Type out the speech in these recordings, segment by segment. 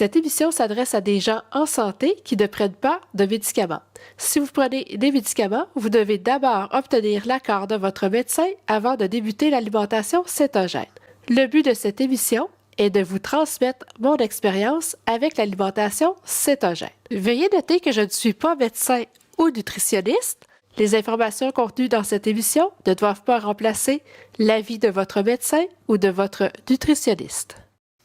Cette émission s'adresse à des gens en santé qui ne prennent pas de médicaments. Si vous prenez des médicaments, vous devez d'abord obtenir l'accord de votre médecin avant de débuter l'alimentation cétogène. Le but de cette émission est de vous transmettre mon expérience avec l'alimentation cétogène. Veuillez noter que je ne suis pas médecin ou nutritionniste. Les informations contenues dans cette émission ne doivent pas remplacer l'avis de votre médecin ou de votre nutritionniste.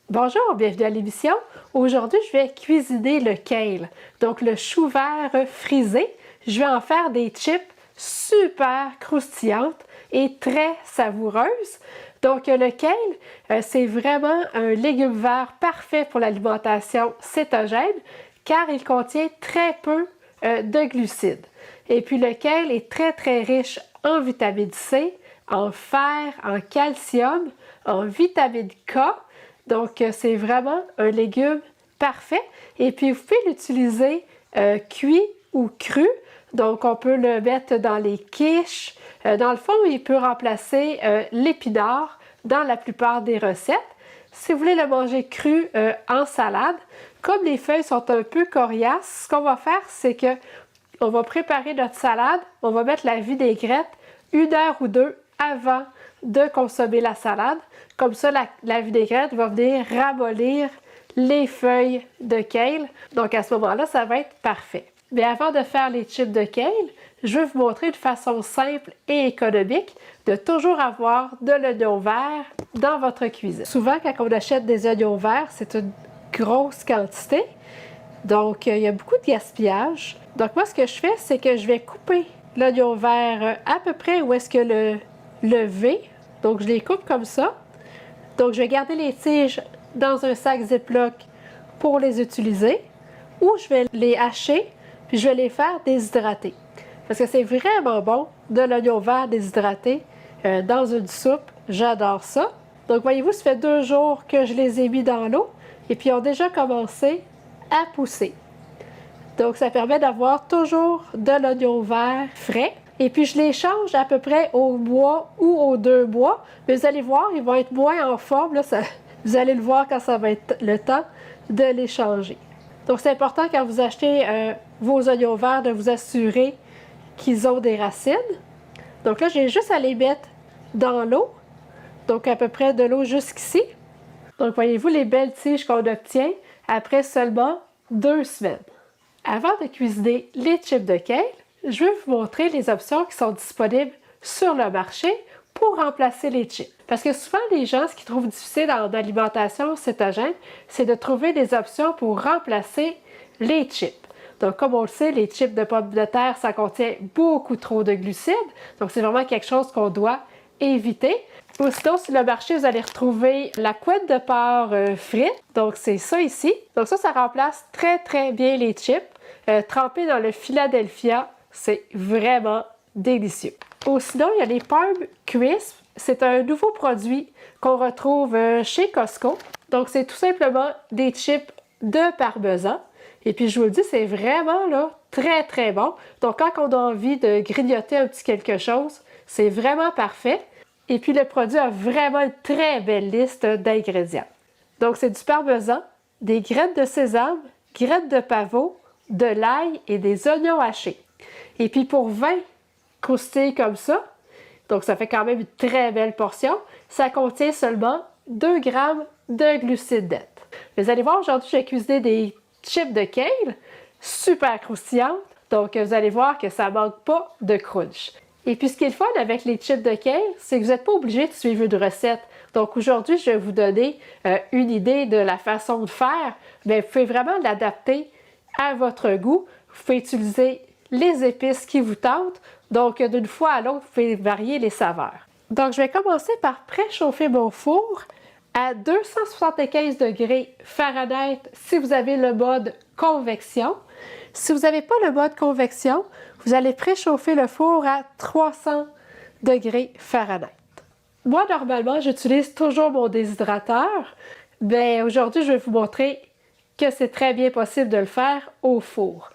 Bonjour, bienvenue à l'émission. Aujourd'hui, je vais cuisiner le kale, donc le chou vert frisé. Je vais en faire des chips super croustillantes et très savoureuses. Donc, le kale, c'est vraiment un légume vert parfait pour l'alimentation cétogène car il contient très peu de glucides. Et puis, le kale est très riche en vitamine C, en fer, en calcium, en vitamine K. Donc, c'est vraiment un légume parfait. Et puis, vous pouvez l'utiliser cuit ou cru. Donc, on peut le mettre dans les quiches. Dans le fond, il peut remplacer l'épinard dans la plupart des recettes. Si vous voulez le manger cru en salade, comme les feuilles sont un peu coriaces, ce qu'on va faire, c'est que on va préparer notre salade. On va mettre la vinaigrette 1 heure ou 2 avant de consommer la salade. Comme ça, la vinaigrette va venir ramollir les feuilles de kale. Donc, à ce moment-là, ça va être parfait. Mais avant de faire les chips de kale, je vais vous montrer une façon simple et économique de toujours avoir de l'oignon vert dans votre cuisine. Souvent, quand on achète des oignons verts, c'est une grosse quantité. Donc, il y a beaucoup de gaspillage. Donc, moi, ce que je fais, c'est que je vais couper l'oignon vert à peu près où est-ce que le V. Donc, je les coupe comme ça. Donc, je vais garder les tiges dans un sac Ziploc pour les utiliser ou je vais les hacher puis je vais les faire déshydrater. Parce que c'est vraiment bon de l'oignon vert déshydraté dans une soupe. J'adore ça. Donc, voyez-vous, ça fait 2 jours que je les ai mis dans l'eau et puis ils ont déjà commencé à pousser. Donc, ça permet d'avoir toujours de l'oignon vert frais. Et puis, je les change à peu près au mois ou aux 2 mois. Mais vous allez voir, ils vont être moins en forme. Là, vous allez le voir quand ça va être le temps de les changer. Donc, c'est important quand vous achetez vos oignons verts de vous assurer qu'ils ont des racines. Donc là, j'ai juste à les mettre dans l'eau. Donc, à peu près de l'eau jusqu'ici. Donc, voyez-vous les belles tiges qu'on obtient après seulement 2 semaines. Avant de cuisiner les chips de kale, je vais vous montrer les options qui sont disponibles sur le marché pour remplacer les chips. Parce que souvent, les gens, ce qu'ils trouvent difficile dans l'alimentation cétogène, c'est de trouver des options pour remplacer les chips. Donc, comme on le sait, les chips de pommes de terre, ça contient beaucoup trop de glucides. Donc, c'est vraiment quelque chose qu'on doit éviter. Ou sinon, sur le marché, vous allez retrouver la couenne de porc frite. Donc, c'est ça ici. Donc, ça remplace très bien les chips. Trempés dans le Philadelphia, c'est vraiment délicieux. Ou sinon, il y a les Parm Crisp. C'est un nouveau produit qu'on retrouve chez Costco. Donc, c'est tout simplement des chips de parmesan. Et puis, je vous le dis, c'est vraiment là, très bon. Donc, quand on a envie de grignoter un petit quelque chose, c'est vraiment parfait. Et puis, le produit a vraiment une très belle liste d'ingrédients. Donc, c'est du parmesan, des graines de sésame, graines de pavot, de l'ail et des oignons hachés. Et puis, pour 20 croustilles comme ça, donc ça fait quand même une très belle portion, ça contient seulement 2 grammes de glucides nets. Vous allez voir, aujourd'hui, je vais cuisiner des chips de kale super croustillantes. Donc, vous allez voir que ça ne manque pas de crunch. Et puis, ce qui est le fun avec les chips de kale, c'est que vous n'êtes pas obligé de suivre une recette. Donc, aujourd'hui, je vais vous donner une idée de la façon de faire, mais vous pouvez vraiment l'adapter à votre goût. Vous pouvez utiliser les épices qui vous tentent. Donc, d'une fois à l'autre, vous pouvez varier les saveurs. Donc, je vais commencer par préchauffer mon four à 275 degrés Fahrenheit si vous avez le mode convection. Si vous n'avez pas le mode convection, vous allez préchauffer le four à 300 degrés Fahrenheit. Moi, normalement, j'utilise toujours mon déshydrateur, mais aujourd'hui, je vais vous montrer que c'est très bien possible de le faire au four.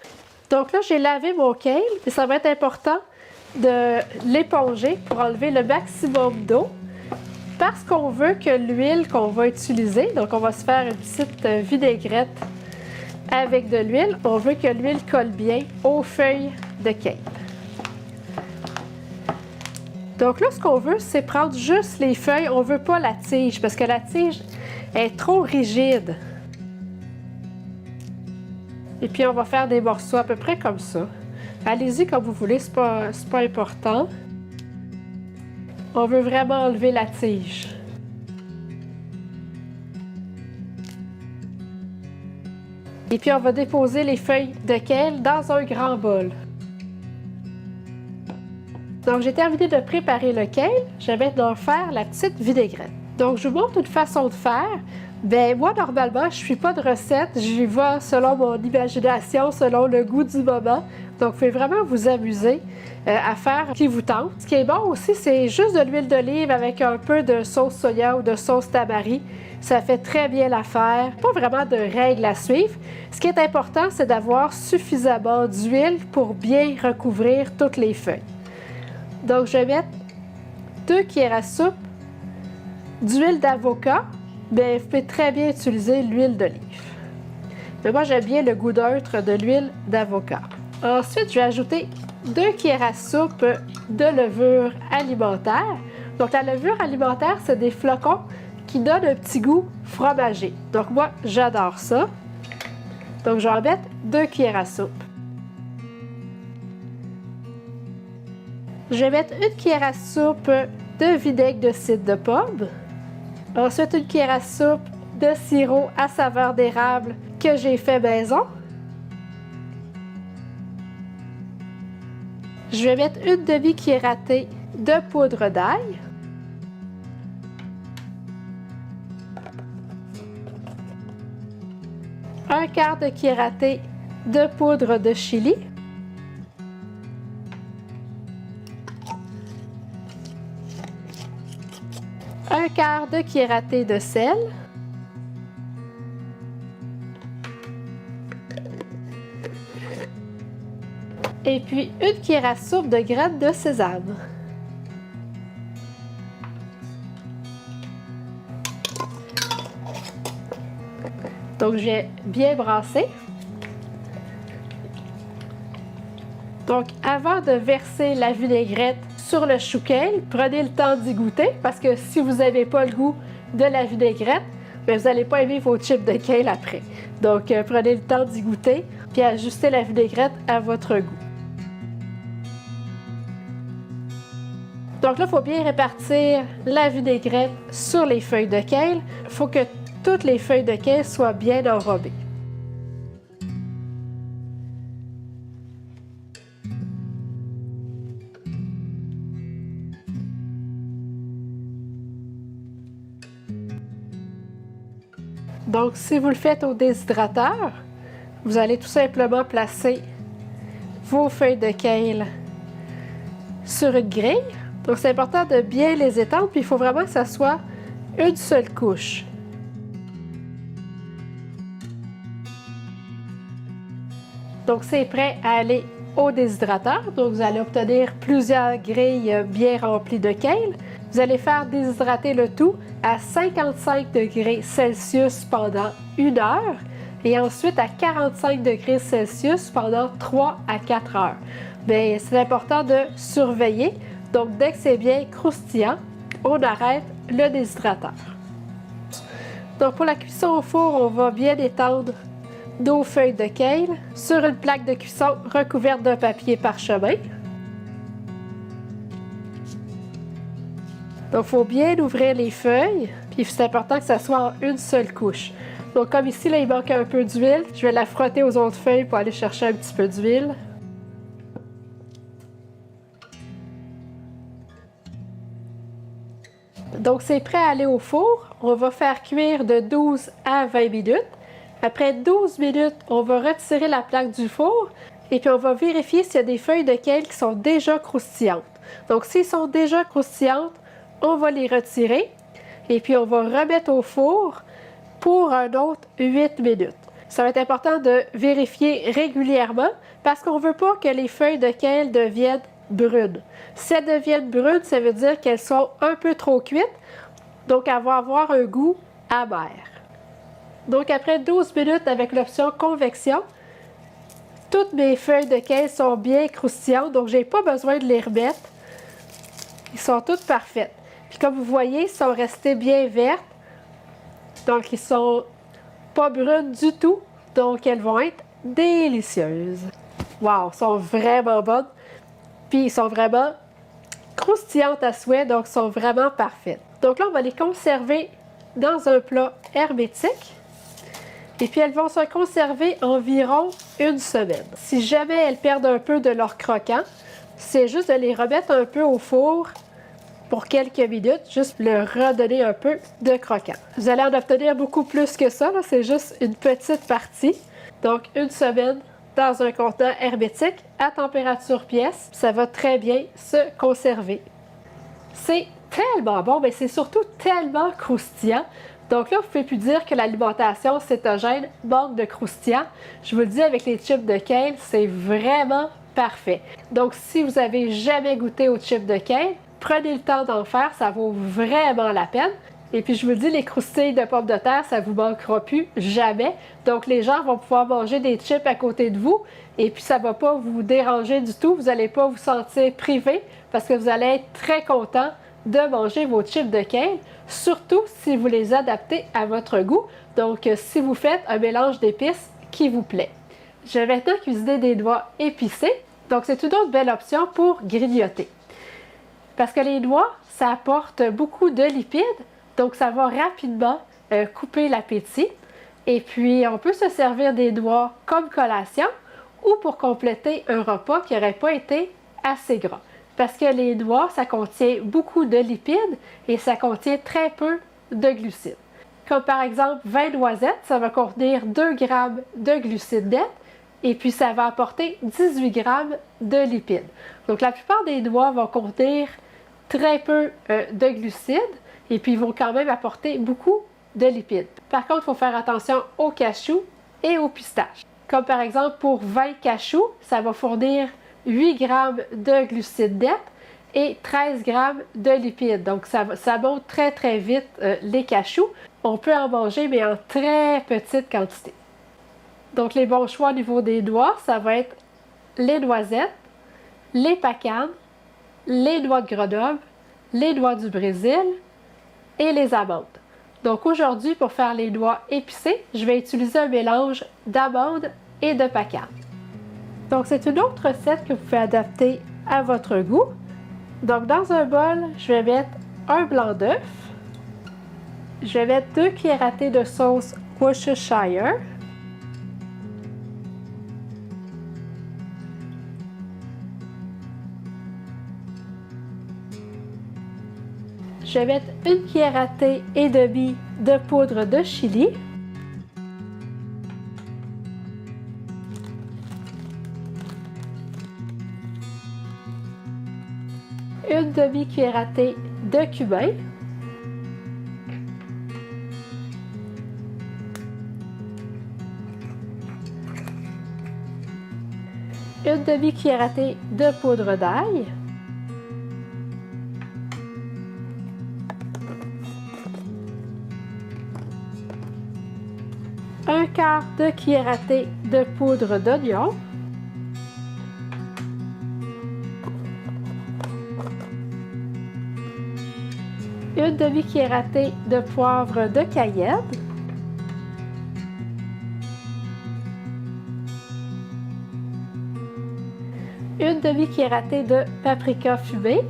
Donc là, j'ai lavé mon kale, et ça va être important de l'éponger pour enlever le maximum d'eau. parce qu'on veut que l'huile qu'on va utiliser, donc on va se faire une petite vinaigrette avec de l'huile, on veut que l'huile colle bien aux feuilles de kale. Donc là, ce qu'on veut, c'est prendre juste les feuilles. On ne veut pas la tige parce que la tige est trop rigide. Et puis, on va faire des morceaux à peu près comme ça. Allez-y comme vous voulez, c'est pas important. On veut vraiment enlever la tige. Et puis, on va déposer les feuilles de kale dans un grand bol. Donc, j'ai terminé de préparer le kale. Je vais maintenant faire la petite vinaigrette. Donc, je vous montre une façon de faire. Bien, moi, normalement, je ne suis pas de recette. J'y vais selon mon imagination, selon le goût du moment. Donc, vous pouvez vraiment vous amuser à faire ce qui vous tente. Ce qui est bon aussi, c'est juste de l'huile d'olive avec un peu de sauce soya ou de sauce tamari. Ça fait très bien l'affaire. Pas vraiment de règles à suivre. Ce qui est important, c'est d'avoir suffisamment d'huile pour bien recouvrir toutes les feuilles. Donc, je vais mettre 2 cuillères à soupe d'huile d'avocat. Bien, vous pouvez très bien utiliser l'huile d'olive. Mais moi, j'aime bien le goût neutre de l'huile d'avocat. Ensuite, je vais ajouter 2 cuillères à soupe de levure alimentaire. Donc, la levure alimentaire, c'est des flocons qui donnent un petit goût fromager. Donc, moi, j'adore ça. Donc, je vais en mettre 2 cuillères à soupe. Je vais mettre 1 cuillère à soupe de vinaigre de cidre de pomme. Ensuite, 1 cuillère à soupe de sirop à saveur d'érable que j'ai fait maison. Je vais mettre 1 demi-cuillère à thé de poudre d'ail. Un quart de cuillère à thé de poudre de chili. Un quart de cuillère à thé de sel. Et puis 1 cuillère à soupe de graines de sésame. Donc, je vais bien brasser. Donc, avant de verser la vinaigrette sur le chou kale, prenez le temps d'y goûter parce que si vous n'avez pas le goût de la vinaigrette, bien, vous n'allez pas aimer vos chips de kale après. Donc, prenez le temps d'y goûter puis ajustez la vinaigrette à votre goût. Donc là, il faut bien répartir la vinaigrette sur les feuilles de kale. Il faut que toutes les feuilles de kale soient bien enrobées. Donc, si vous le faites au déshydrateur, vous allez tout simplement placer vos feuilles de kale sur une grille. Donc, c'est important de bien les étendre, puis il faut vraiment que ça soit une seule couche. Donc, c'est prêt à aller au déshydrateur. Donc, vous allez obtenir plusieurs grilles bien remplies de kale. Vous allez faire déshydrater le tout à 55 degrés Celsius pendant 1 heure et ensuite à 45 degrés Celsius pendant 3 à 4 heures. Bien, c'est important de surveiller. Donc, dès que c'est bien croustillant, on arrête le déshydrateur. Donc, pour la cuisson au four, on va bien étendre nos feuilles de kale sur une plaque de cuisson recouverte d'un papier parchemin. Donc, il faut bien ouvrir les feuilles, puis c'est important que ça soit en une seule couche. Donc, comme ici, là, il manque un peu d'huile, je vais la frotter aux autres feuilles pour aller chercher un petit peu d'huile. Donc, c'est prêt à aller au four. On va faire cuire de 12 à 20 minutes. Après 12 minutes, on va retirer la plaque du four et puis on va vérifier s'il y a des feuilles de kale qui sont déjà croustillantes. Donc, s'ils sont déjà croustillantes, on va les retirer et puis on va remettre au four pour un autre 8 minutes. Ça va être important de vérifier régulièrement parce qu'on ne veut pas que les feuilles de kale deviennent brunes. Si elles deviennent brunes, ça veut dire qu'elles sont un peu trop cuites. Donc, elle va avoir un goût amer. Donc, après 12 minutes avec l'option convection, toutes mes feuilles de kale sont bien croustillantes, donc je n'ai pas besoin de les remettre. Ils sont toutes parfaites. Puis comme vous voyez, ils sont restées bien vertes. Donc, ils sont pas brunes du tout. Donc, elles vont être délicieuses. Wow, elles sont vraiment bonnes. Puis, ils sont vraiment croustillantes à souhait, donc sont vraiment parfaites. Donc là, on va les conserver dans un plat hermétique. Et puis, elles vont se conserver environ une semaine. Si jamais elles perdent un peu de leur croquant, c'est juste de les remettre un peu au four pour quelques minutes, juste leur redonner un peu de croquant. Vous allez en obtenir beaucoup plus que ça, c'est juste une petite partie. Donc, une semaine dans un contenant hermétique à température pièce, ça va très bien se conserver. C'est tellement bon, mais c'est surtout tellement croustillant. Donc là, vous ne pouvez plus dire que l'alimentation cétogène manque de croustillant. Je vous le dis, avec les chips de kale, c'est vraiment parfait. Donc, si vous n'avez jamais goûté aux chips de kale, prenez le temps d'en faire, ça vaut vraiment la peine. Et puis, je vous le dis, les croustilles de pommes de terre, ça ne vous manquera plus jamais. Donc, les gens vont pouvoir manger des chips à côté de vous et puis ça ne va pas vous déranger du tout. Vous n'allez pas vous sentir privé parce que vous allez être très content de manger vos chips de kale, surtout si vous les adaptez à votre goût. Donc, si vous faites un mélange d'épices qui vous plaît. Je vais maintenant cuisiner des noix épicées. Donc, c'est une autre belle option pour grignoter. Parce que les noix, ça apporte beaucoup de lipides, donc ça va rapidement couper l'appétit. Et puis, on peut se servir des noix comme collation ou pour compléter un repas qui n'aurait pas été assez gras. Parce que les noix, ça contient beaucoup de lipides et ça contient très peu de glucides. Comme par exemple 20 noisettes, ça va contenir 2 g de glucides nets et puis ça va apporter 18 g de lipides. Donc la plupart des noix vont contenir très peu de glucides et puis ils vont quand même apporter beaucoup de lipides. Par contre, il faut faire attention aux cachous et aux pistaches. Comme par exemple pour 20 cachous, ça va fournir 8 g de glucides nets et 13 g de lipides. Donc, ça monte très, très vite les cachous. On peut en manger, mais en très petite quantité. Donc, les bons choix au niveau des noix, ça va être les noisettes, les pecans, les noix de Grenoble, les noix du Brésil et les amandes. Donc, aujourd'hui, pour faire les noix épicées, je vais utiliser un mélange d'amandes et de pecans. Donc, c'est une autre recette que vous pouvez adapter à votre goût. Donc, dans un bol, je vais mettre un blanc d'œuf. Je vais mettre 2 cuillères à thé de sauce Worcestershire. Je vais mettre 1 cuillère à thé et demie de poudre de chili. Une demi-cuillère à thé de cumin. Une demi-cuillère à thé de poudre d'ail. Un quart de cuillère à thé de poudre d'oignon. Une demi-cuillère à thé de poivre de Cayenne. Une demi-cuillère à thé de paprika fumé.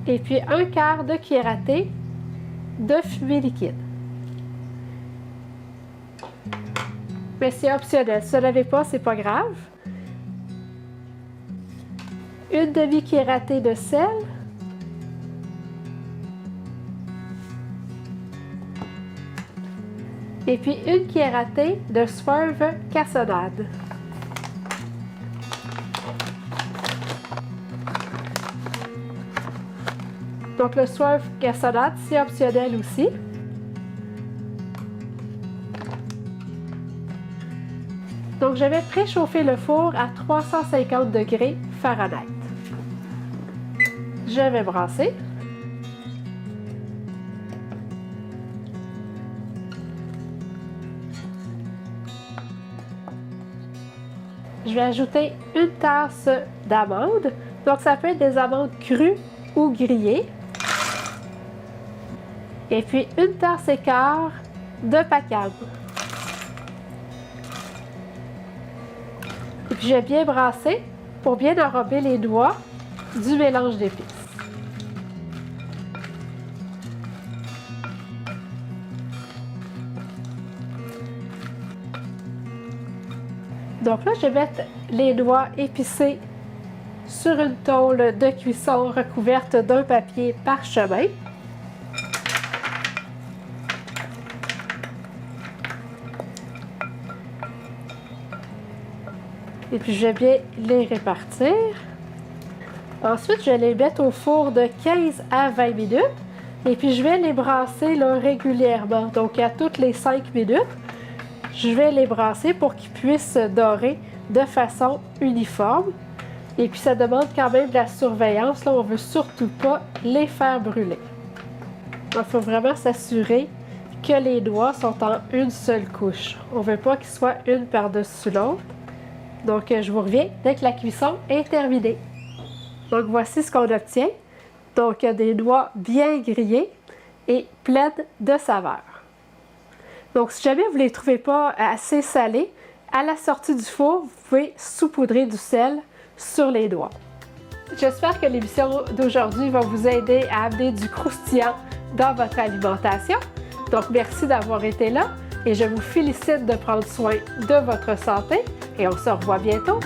Et puis un quart de cuillère à thé de fumée liquide. Mais c'est optionnel, si vous ne l'avez pas, c'est pas grave. Une demi-cuillère à thé de sel. Et puis une cuillère à thé de swerve cassonade. Donc le swerve cassonade, c'est optionnel aussi. Donc, je vais préchauffer le four à 350 degrés Fahrenheit. Je vais brasser. Je vais ajouter une tasse d'amandes. Donc, ça peut être des amandes crues ou grillées. Et puis, une tasse et quart de pacane. Et puis, je vais bien brasser pour bien enrober les doigts du mélange d'épices. Donc là, je vais mettre les doigts épicés sur une tôle de cuisson recouverte d'un papier parchemin. Et puis, je vais bien les répartir. Ensuite, je vais les mettre au four de 15 à 20 minutes. Et puis, je vais les brasser là, régulièrement. Donc, à toutes les 5 minutes, je vais les brasser pour qu'ils puissent dorer de façon uniforme. Et puis, ça demande quand même de la surveillance. Là, on ne veut surtout pas les faire brûler. Il faut vraiment s'assurer que les doigts sont en une seule couche. On ne veut pas qu'ils soient une par-dessus l'autre. Donc, je vous reviens dès que la cuisson est terminée. Donc, voici ce qu'on obtient. Donc, des doigts bien grillés et pleines de saveurs. Donc, si jamais vous ne les trouvez pas assez salés, à la sortie du four, vous pouvez saupoudrer du sel sur les doigts. J'espère que l'émission d'aujourd'hui va vous aider à amener du croustillant dans votre alimentation. Donc, merci d'avoir été là et je vous félicite de prendre soin de votre santé et on se revoit bientôt.